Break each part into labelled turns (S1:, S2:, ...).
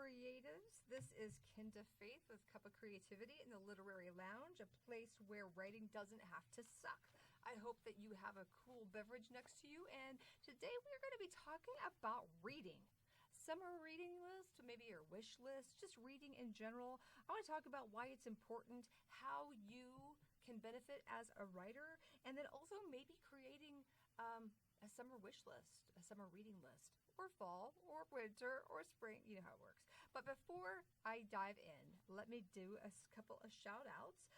S1: creatives. This is Kynda Faythe with Cuppa Creativity in the Literary Lounge, a place where writing doesn't have to suck. I hope that you have a cool beverage next to you, and today we're going to be talking about reading. Summer reading list, maybe your wish list, just reading in general. I want to talk about why it's important, how you can benefit as a writer, and then also maybe creating a summer wish list, a summer reading list, or fall, or winter, or spring, you know how it works. But before I dive in, let me do a couple of shout outs.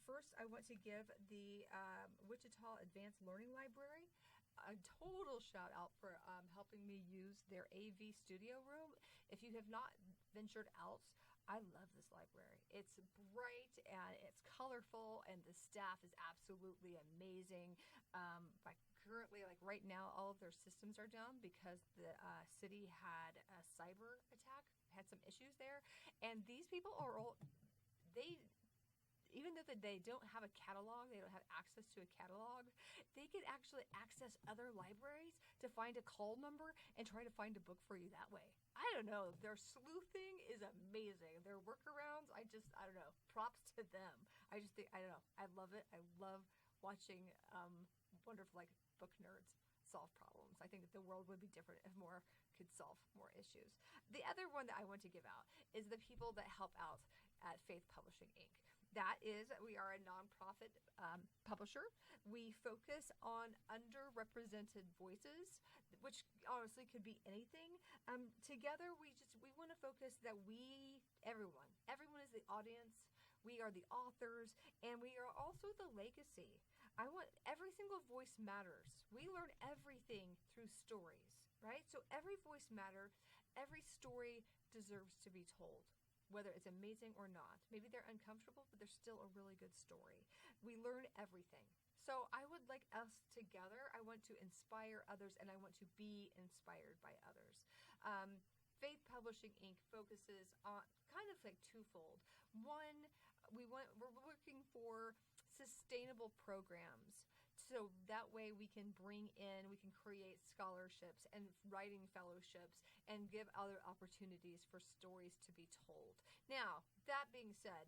S1: First, I want to give the Wichita Advanced Learning Library a total shout out for helping me use their AV studio room. If you have not ventured out, I love this library. It's bright and it's colorful, and the staff is absolutely amazing. Currently, like right now, all of their systems are down because the city had a cyber attack, had some issues there, and these people are all, even though they don't have a catalog, they don't have access to a catalog, they can actually access other libraries to find a call number and try to find a book for you that way. I don't know. Their sleuthing is amazing. Their workarounds, I don't know. Props to them. I just think, I don't know. I love it. I love watching wonderful, book nerds solve problems. I think that the world would be different if more could solve more issues. The other one that I want to give out is the people that help out at Faythe Publishing, Inc. That is, we are a nonprofit publisher. We focus on underrepresented voices, which honestly could be anything. Together, we want to focus that everyone is the audience. We are the authors, and we are also the legacy. I want every single voice matters. We learn everything through stories, right? So every voice matters. Every story deserves to be told, whether it's amazing or not. Maybe they're uncomfortable, but they're still a really good story. We learn everything. So I would like us together, I want to inspire others, and I want to be inspired by others. Faythe Publishing, Inc. focuses on kind of like twofold. One, we're looking for sustainable programs, so that way we can create scholarships and writing fellowships and give other opportunities for stories to be told. Now, that being said,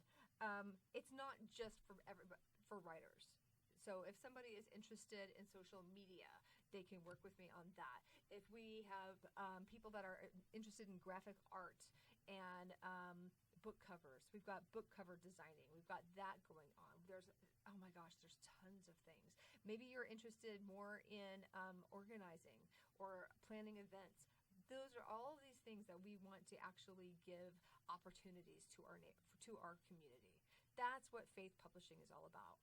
S1: it's not just for everybody, for writers. So if somebody is interested in social media, they can work with me on that. If we have people that are interested in graphic art and book covers, we've got book cover designing. We've got that going on. There's tons of things. Maybe you're interested more in organizing or planning events. Those are all of these things that we want to actually give opportunities to our community. That's what Faythe Publishing is all about.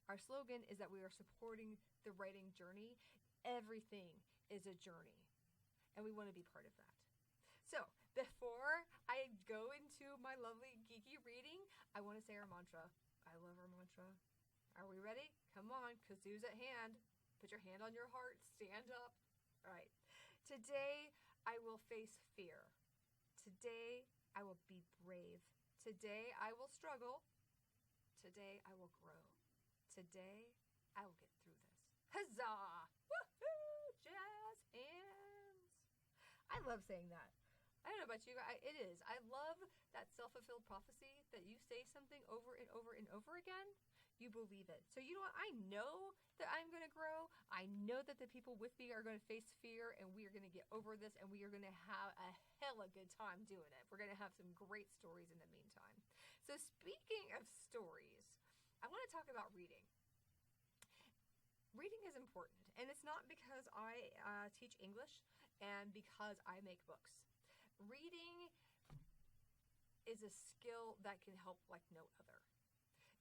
S1: Our slogan is that we are supporting the writing journey. Everything is a journey, and we want to be part of that. So before I go into my lovely geeky reading, I want to say our mantra. I love our mantra. Are we ready? Come on, kazoo's at hand. Put your hand on your heart. Stand up. All right. Today, I will face fear. Today, I will be brave. Today, I will struggle. Today, I will grow. Today, I will get through this. Huzzah! Woohoo! Jazz hands! I love saying that. I don't know about you, it is. I love that self-fulfilled prophecy that you say something over and over and over again, you believe it. So you know what? I know that I'm going to grow. I know that the people with me are going to face fear, and we are going to get over this, and we are going to have a hella good time doing it. We're going to have some great stories in the meantime. So speaking of stories, I want to talk about reading. Reading is important, and it's not because I teach English and because I make books. Reading is a skill that can help like no other.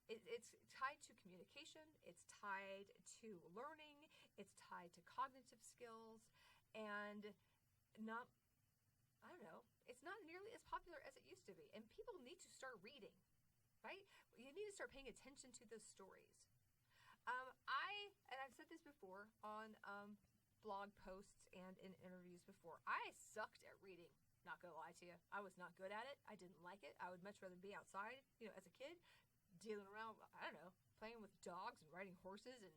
S1: It's tied to communication, it's tied to learning, it's tied to cognitive skills, and it's not nearly as popular as it used to be. And people need to start reading, right? You need to start paying attention to those stories. I've said this before on blog posts and in interviews before. I sucked at reading. Not gonna lie to you. I was not good at it. I didn't like it. I would much rather be outside, as a kid, dealing around, playing with dogs and riding horses and,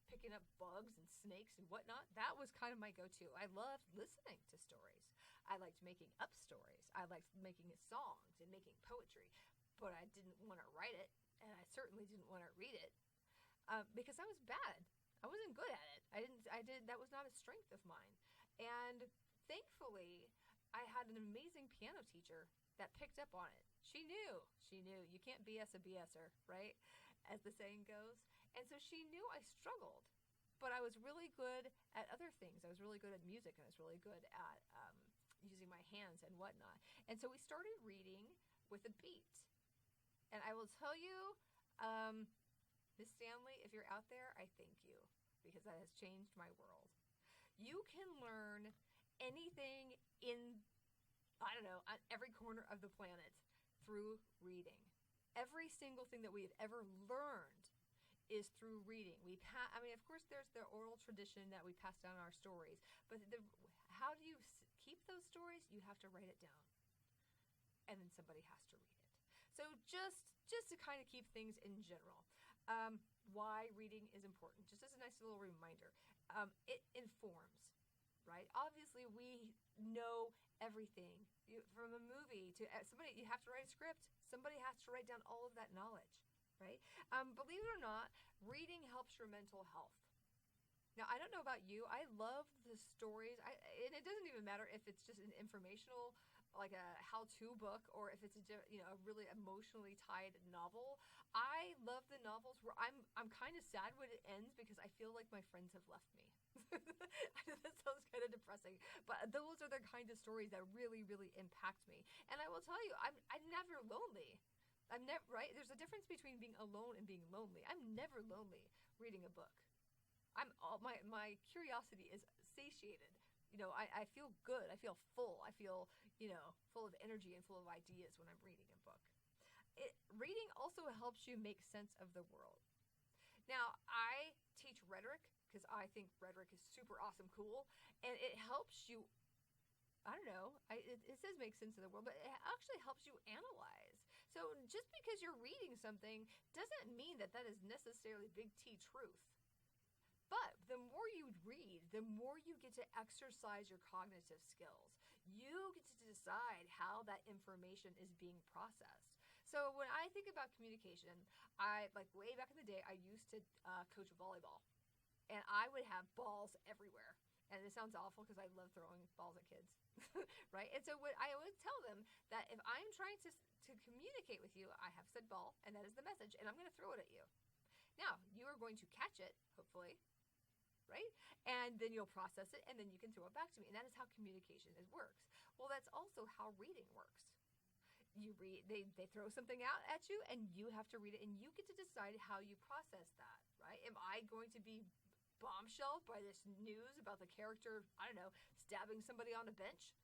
S1: picking up bugs and snakes and whatnot. That was kind of my go-to. I loved listening to stories. I liked making up stories. I liked making songs and making poetry, but I didn't want to write it, and I certainly didn't want to read it because I was bad. I wasn't good at it. That was not a strength of mine. And thankfully, I had an amazing piano teacher that picked up on it. She knew. You can't BS a BSer, right? As the saying goes. And so she knew I struggled, but I was really good at other things. I was really good at music, and I was really good at using my hands and whatnot. And so we started reading with a beat. And I will tell you, Miss Stanley, if you're out there, I thank you, because that has changed my world. You can learn anything in, I don't know, on every corner of the planet through reading. Every single thing that we have ever learned is through reading. Of course, there's the oral tradition that we pass down our stories, but how do you keep those stories? You have to write it down, and then somebody has to read it. So just to kind of keep things in general, why reading is important, just as a nice little reminder. It informs, right? Obviously, we know everything. From a movie to somebody, you have to write a script. Somebody has to write down all of that knowledge, right? Believe it or not, reading helps your mental health. Now, I don't know about you. I love the stories. And it doesn't even matter if it's just an informational, like a how-to book, or if it's a really emotionally tied novel. I love the novels where I'm kind of sad when it ends because I feel like my friends have left me. I know that sounds kind of depressing, but those are the kind of stories that really, really impact me. And I will tell you, I'm never lonely. I'm never, right? There's a difference between being alone and being lonely. I'm never lonely reading a book. My curiosity is satiated. I feel good. I feel full. I feel, full of energy and full of ideas when I'm reading a book. Reading also helps you make sense of the world. Now, I teach rhetoric because I think rhetoric is super awesome cool, and it helps you, I don't know, it says make sense of the world, but it actually helps you analyze. So just because you're reading something doesn't mean that is necessarily big T truth. But the more you read, the more you get to exercise your cognitive skills. You get to decide how that information is being processed. So when I think about communication, way back in the day, I used to coach volleyball. And I would have balls everywhere. And it sounds awful because I love throwing balls at kids, right? And so I would tell them that if I'm trying to communicate with you, I have said ball, and that is the message, and I'm going to throw it at you. Now, you are going to catch it, hopefully, right? And then you'll process it, and then you can throw it back to me. And that is how communication works. Well, that's also how reading works. You read, they throw something out at you, and you have to read it, and you get to decide how you process that, right? Am I going to be bombshelled by this news about the character, I don't know, stabbing somebody on a bench?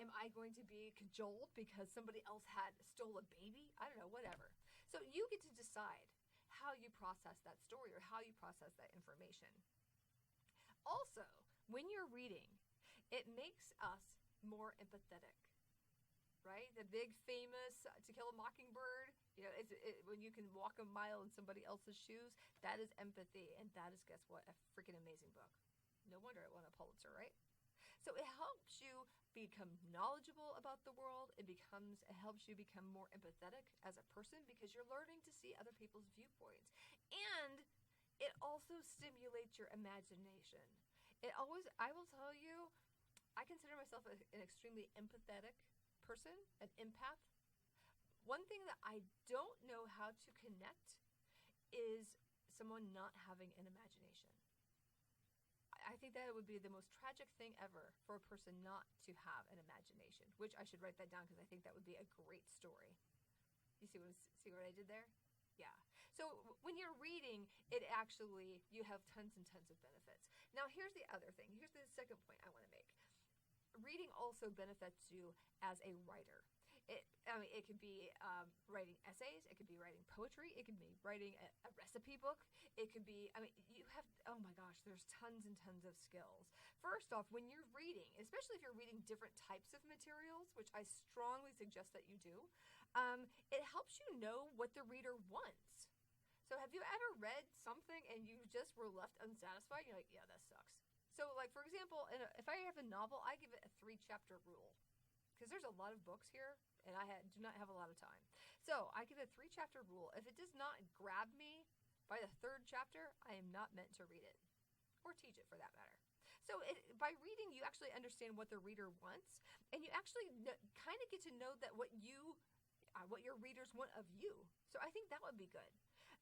S1: Am I going to be cajoled because somebody else stole a baby? I don't know, whatever. So you get to decide how you process that story or how you process that information. Also, when you're reading, it makes us more empathetic, right? The big famous To Kill a Mockingbird, when you can walk a mile in somebody else's shoes, that is empathy. And that is, guess what, a freaking amazing book. No wonder it won a Pulitzer, right? So it helps you become knowledgeable about the world. It helps you become more empathetic as a person because you're learning to see other people's viewpoints. And it also stimulates your imagination. I will tell you, I consider myself an extremely empathetic person, an empath. One thing that I don't know how to connect is someone not having an imagination. I think that it would be the most tragic thing ever for a person not to have an imagination, which I should write that down because I think that would be a great story. You see what I did there? Yeah. So when you're reading, you have tons and tons of benefits. Now, here's the other thing. Here's the second point I want to make. Reading also benefits you as a writer. It could be writing essays. It could be writing poetry. It could be writing a recipe book. It could be, oh my gosh, there's tons and tons of skills. First off, when you're reading, especially if you're reading different types of materials, which I strongly suggest that you do, it helps you know what the reader wants. So have you ever read something and you just were left unsatisfied? You're like, yeah, that sucks. So, like, for example, if I have a novel, I give it a 3-chapter rule. Because there's a lot of books here, and I do not have a lot of time. So, I give it a 3-chapter rule. If it does not grab me by the 3rd chapter, I am not meant to read it. Or teach it, for that matter. So, by reading, you actually understand what the reader wants, and you actually kind of get to know that what your readers want of you. So, I think that would be good.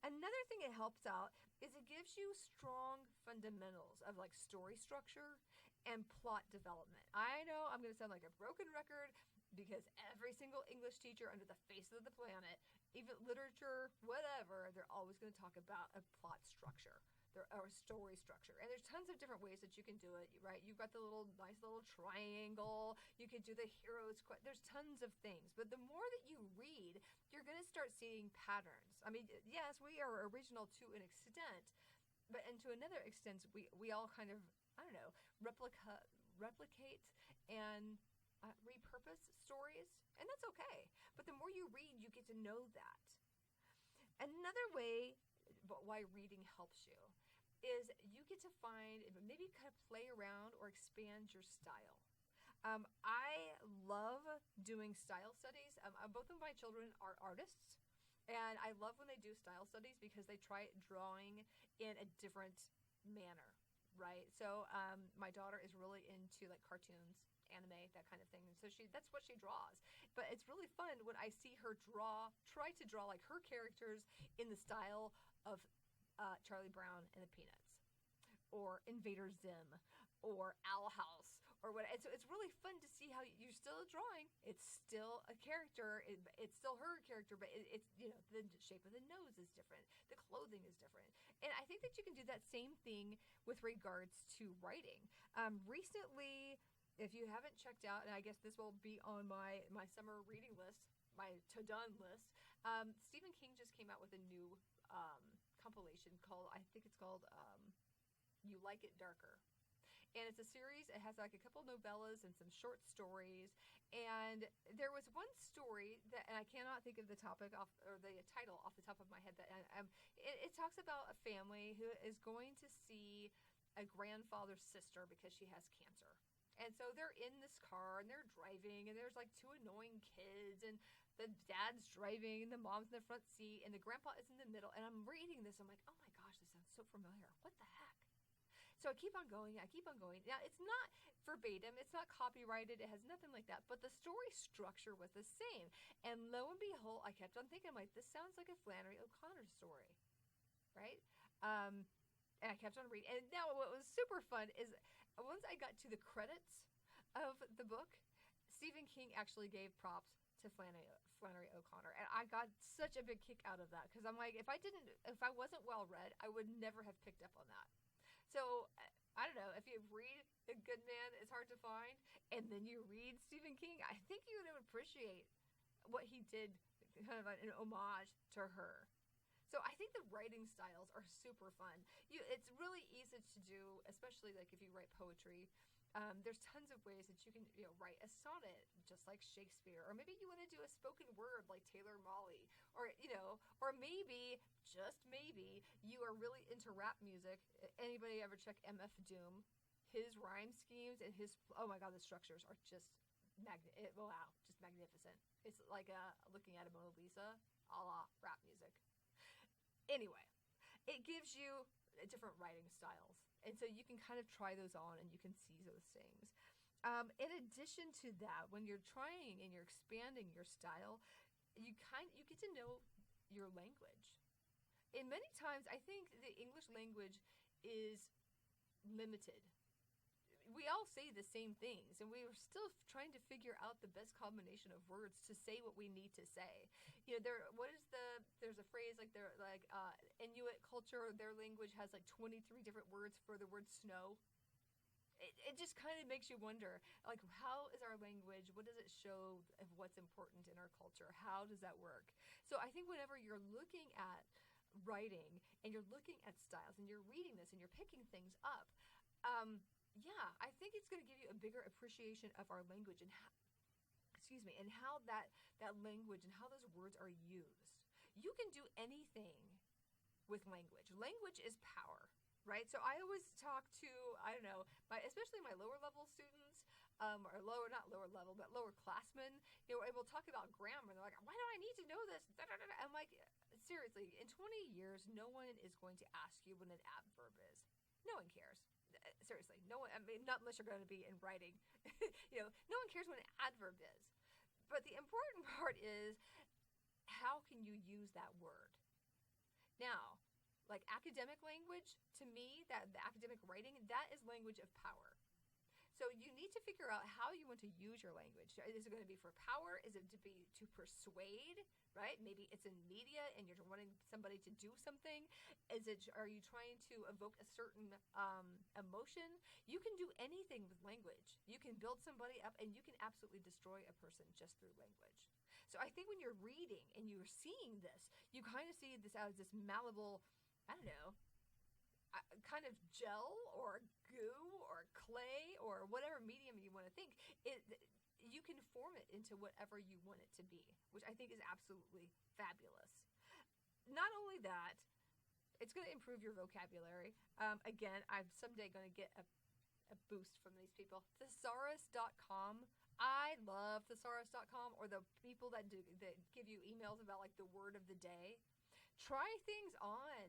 S1: Another thing it helps out is it gives you strong fundamentals of like story structure and plot development. I know I'm going to sound like a broken record because every single English teacher under the face of the planet, even literature, whatever, they're always going to talk about a plot structure or a story structure. And there's tons of different ways that you can do it, right? You've got the nice little triangle. You could do the hero's quest. There's tons of things. But the more that you read, you're going to start seeing patterns. I mean, yes, we are original to an extent, but and to another extent, we all kind of, I don't know, replicate and repurpose stories, and that's okay. But the more you read, you get to know that. Another way why reading helps you is you get to find, maybe kind of play around or expand your style. I love doing style studies. Both of my children are artists, and I love when they do style studies because they try drawing in a different manner, right? So my daughter is really into like cartoons, anime, that kind of thing. And so that's what she draws. But it's really fun when I see her try to draw like her characters in the style of Charlie Brown and the Peanuts, or Invader Zim, or Owl House, or what. And so it's really fun to see how you're still drawing. It's still a character. It's still her character, but it's the shape of the nose is different. The clothing is different. And I think that you can do that same thing with regards to writing. Recently, if you haven't checked out, and I guess this will be on my summer reading list, my to-done list, Stephen King just came out with a new compilation called You Like It Darker. And it's a series. It has like a couple novellas and some short stories. And there was one story that, and I cannot think of the topic or the title off the top of my head. That it talks about a family who is going to see a grandfather's sister because she has cancer. And so they're in this car and they're driving, and there's like 2 annoying kids, and the dad's driving and the mom's in the front seat and the grandpa is in the middle. And I'm reading this, I'm like, oh my gosh, this sounds so familiar. What the heck? So I keep on going. Now, it's not verbatim. It's not copyrighted. It has nothing like that. But the story structure was the same. And lo and behold, I kept on thinking, like, this sounds like a Flannery O'Connor story, right? And I kept on reading. And now what was super fun is once I got to the credits of the book, Stephen King actually gave props to Flannery O'Connor. And I got such a big kick out of that because I'm like, if I wasn't well read, I would never have picked up on that. So, I don't know, if you read A Good Man Is Hard to Find, and then you read Stephen King, I think you would appreciate what he did, kind of an homage to her. So I think the writing styles are super fun. It's really easy to do, especially like if you write poetry. There's tons of ways that you can write a sonnet just like Shakespeare, or maybe you want to do a spoken word like Taylor Mawley, or or maybe just maybe you are really into rap music. Anybody ever check MF Doom? His rhyme schemes and oh my god, the structures are just just magnificent. It's like looking at a Mona Lisa a la rap music. Anyway, it gives you different writing styles. And so you can kind of try those on and you can see those things. In addition to that, when you're trying and you're expanding your style, you get to know your language. And many times, I think the English language is limited. We all say the same things, and we are still trying to figure out the best combination of words to say what we need to say. There's a phrase like Inuit culture, their language has like 23 different words for the word snow. It just kind of makes you wonder, like, how is our language? What does it show of what's important in our culture? How does that work? So I think whenever you're looking at writing and you're looking at styles and you're reading this and you're picking things up, I think it's going to give you a bigger appreciation of our language and how that language and how those words are used. You can do anything with language. Language is power, right? So I always talk to, I don't know, especially my lower level students, or not lower level, but lower classmen, we'll talk about grammar. They're like, why do I need to know this? Da, da, da, da. I'm like, seriously, in 20 years, no one is going to ask you what an adverb is. No one cares. Seriously, no one, I mean, not unless you're going to be in writing. No one cares what an adverb is. But the important part is, how can you use that word? Now, like academic language, to me, that the academic writing, that is language of power. So you need to figure out how you want to use your language. Is it going to be for power? Is it to be to persuade, right? Maybe it's in media and you're wanting somebody to do something. Are you trying to evoke a certain emotion? You can do anything with language. You can build somebody up, and you can absolutely destroy a person just through language. So I think when you're reading and you're seeing this, you kind of see this as this malleable, I don't know, kind of gel or goo or clay or whatever medium you want to think. You can form it into whatever you want it to be, which I think is absolutely fabulous. Not only that, it's going to improve your vocabulary. Again, I'm someday going to get a boost from these people. Thesaurus.com. I love thesaurus.com, or the people that give you emails about like the word of the day. Try things on.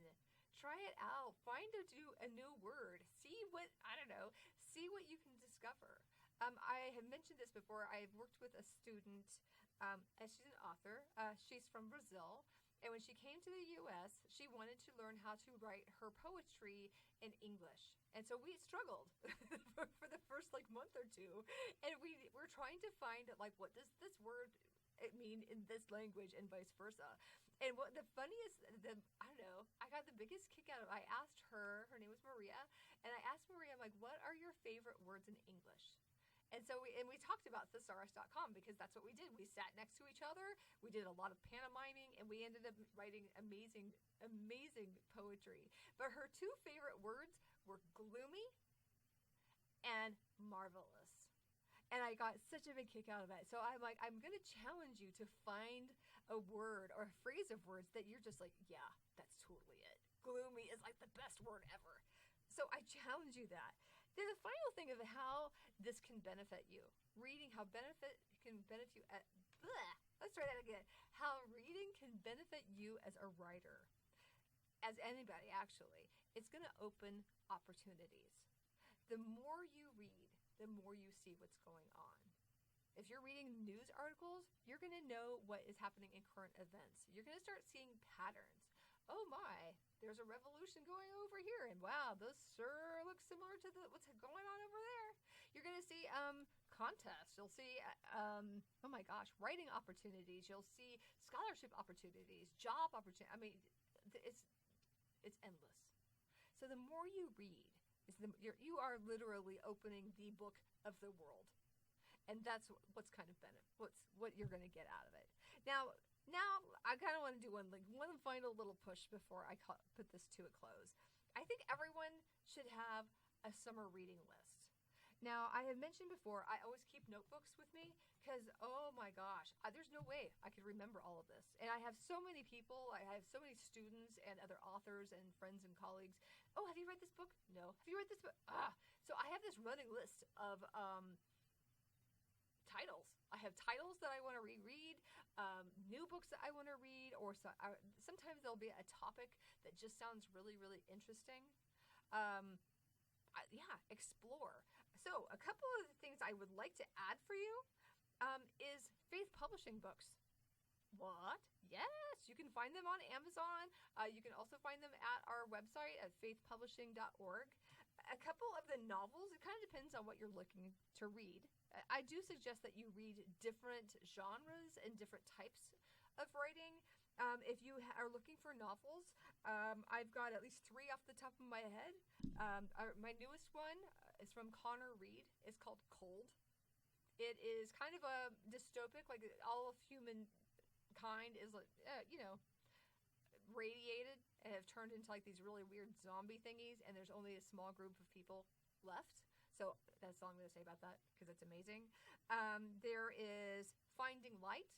S1: Try it out. Find a new word. See what you can discover. I have mentioned this before. I've worked with a student, and she's an author. She's from Brazil. And when she came to the U.S., she wanted to learn how to write her poetry in English. And so we struggled for the first month or two. And we're trying to find what does this word mean in this language and vice versa. And what the funniest, I don't know, I got the biggest kick out of it. I asked her name was Maria, and I asked Maria, I'm like, what are your favorite words in English? And so we talked about thesaurus.com, because that's what we did. We sat next to each other. We did a lot of pantomiming, and we ended up writing amazing, amazing poetry. But her two favorite words were gloomy and marvelous. And I got such a big kick out of it. So I'm like, I'm going to challenge you to find a word or a phrase of words that you're just like, yeah, that's totally it. Gloomy is like the best word ever. So I challenge you that. Then the final thing of how this can benefit you. Reading can benefit you at, let's try that again. How reading can benefit you as a writer. As anybody, actually. It's going to open opportunities. The more you read, the more you see what's going on. If you're reading news articles, you're going to know what is happening in current events. You're going to start seeing patterns. Oh my, there's a revolution going over here, and wow, those sure look similar to what's going on over there. You're going to see contests. You'll see, oh my gosh, writing opportunities. You'll see scholarship opportunities, job opportunities. I mean, it's endless. So the more you read, you are literally opening the book of the world, and that's what's kind of what you're going to get out of it. Now I kind of want to do one final little push before I put this to a close. I think everyone should have a summer reading list. Now, I have mentioned before, I always keep notebooks with me because, oh my gosh, there's no way I could remember all of this. And I have so many people, I have so many students and other authors and friends and colleagues. Oh, have you read this book? No. Have you read this book? So I have this running list of titles. I have titles that I want to reread, new books that I want to read, or sometimes there'll be a topic that just sounds really, really interesting. Explore. So a couple of the things I would like to add for you is Faythe Publishing books. What? Yes, you can find them on Amazon. You can also find them at our website at faythepublishing.org. A couple of the novels, it kind of depends on what you're looking to read. I do suggest that you read different genres and different types of writing. If you are looking for novels, I've got at least 3 off the top of my head. My newest one is from Connor Reed. It's called Cold. It is kind of a dystopic, like all of humankind is, radiated and have turned into like these really weird zombie thingies, and there's only a small group of people left. So that's all I'm going to say about that, because it's amazing. There is Finding Light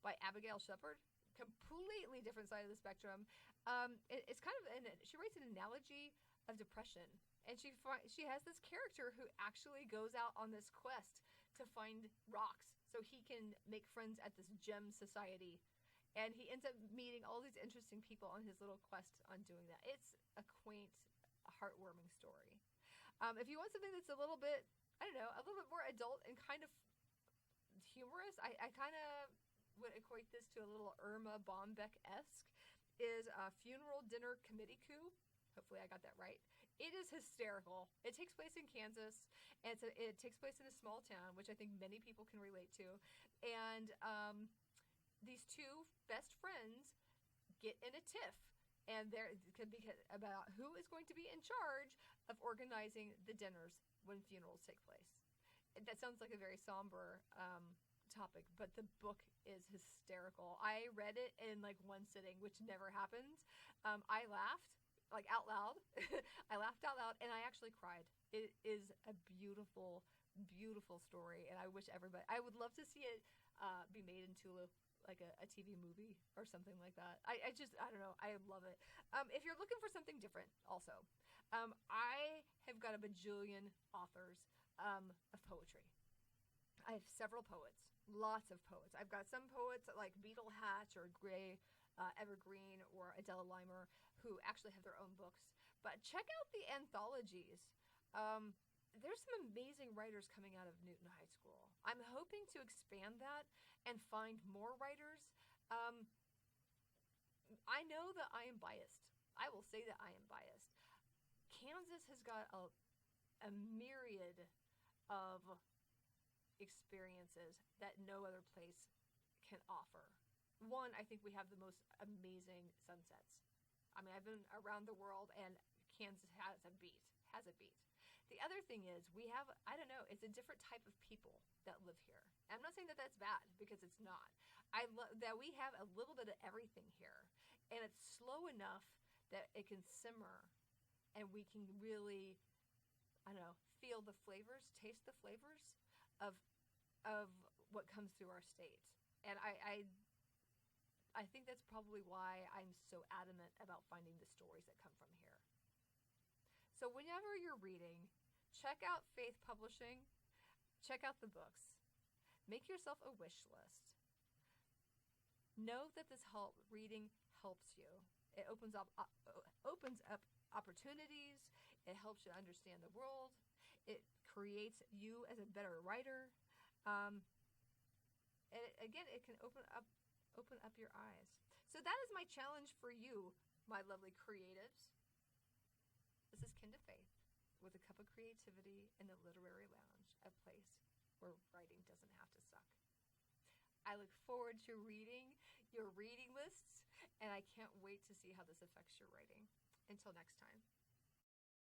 S1: by Abigail Shepard. Completely different side of the spectrum. It's kind of, she writes an analogy of depression. And she has this character who actually goes out on this quest to find rocks so he can make friends at this gem society. And he ends up meeting all these interesting people on his little quest on doing that. It's a quaint, heartwarming story. If you want something that's a little bit, I don't know, a little bit more adult and kind of humorous, I kind of would equate this to a little Irma Bombeck-esque, is a Funeral Dinner Committee Coup. Hopefully I got that right. It is hysterical. It takes place in Kansas, and it takes place in a small town, which I think many people can relate to. And these two best friends get in a tiff, and there could be about who is going to be in charge of organizing the dinners when funerals take place. That sounds like a very somber topic, but the book is hysterical. I read it in like one sitting, which never happens. I laughed like out loud. I laughed out loud, and I actually cried. It is a beautiful, beautiful story, and I wish everybody. I would love to see it be made into like a TV movie or something like that. I don't know. I love it. If you're looking for something different, also, I have got a bajillion authors of poetry. I have several poets, lots of poets. I've got some poets like Beetle Hatch or Gray Evergreen or Adela Limer who actually have their own books. But check out the anthologies. There's some amazing writers coming out of Newton High School. I'm hoping to expand that and find more writers. I know that I am biased. I will say that I am biased. Kansas has got a myriad of experiences that no other place can offer. One, I think we have the most amazing sunsets. I mean, I've been around the world, and Kansas has a beat. The other thing is we have, I don't know, it's a different type of people that live here. I'm not saying that that's bad, because it's not. I love that we have a little bit of everything here, and it's slow enough that it can simmer, and we can really, I don't know, feel the flavors, taste the flavors of what comes through our state. And I think that's probably why I'm so adamant about finding the stories that come from here. So whenever you're reading, check out Faythe Publishing, check out the books, make yourself a wish list. Know that this reading helps you. It opens up opportunities. It helps you understand the world. It creates you as a better writer. And again, it can open up your eyes. So that is my challenge for you, my lovely creatives. This is Kynda Faythe with a Cuppa Creativity in the Literary Lounge, a place where writing doesn't have to suck. I look forward to reading your reading lists, and I can't wait to see how this affects your writing. Until next time.